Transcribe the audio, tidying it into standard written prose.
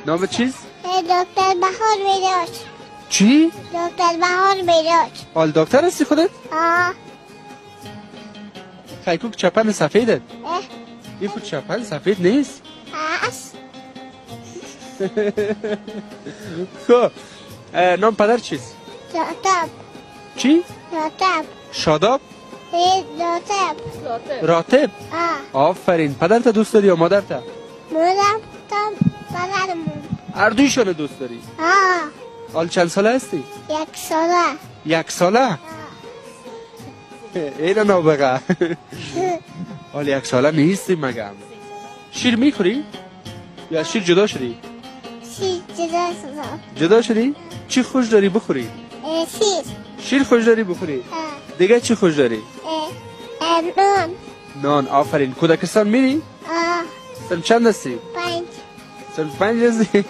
نام چیست؟ دکتر بهار بیراج. چی؟ دکتر بهار بیراج. حال دکتر هستی خودت؟ خیکوک چپن سفیدت؟ این خود چپن سفید نیست؟ هست. خب نام پدر چیست؟ راتب. چی؟ راتب. شاداب؟ راتب. راتب؟ آفرین. پدرت دوست داری یا مادرت؟ مادرم تا پدرمون. هر دویشان دوست داری؟ حال چند ساله هستی؟ 1 ساله. 1 ساله؟ اینه نابغه. حال 1 ساله نیستی مگم. شیر میخوری؟ یا شیر جدا شدی؟ شیر جدا شدم. جدا شدی؟ چی خوش داری بخوری؟ شیر خوش داری بخوری؟ دیگه چی خوش داری؟ نان. نان. آفرین. کودکستان میری؟ سن چند هستی؟ 5. سن 5 هستی؟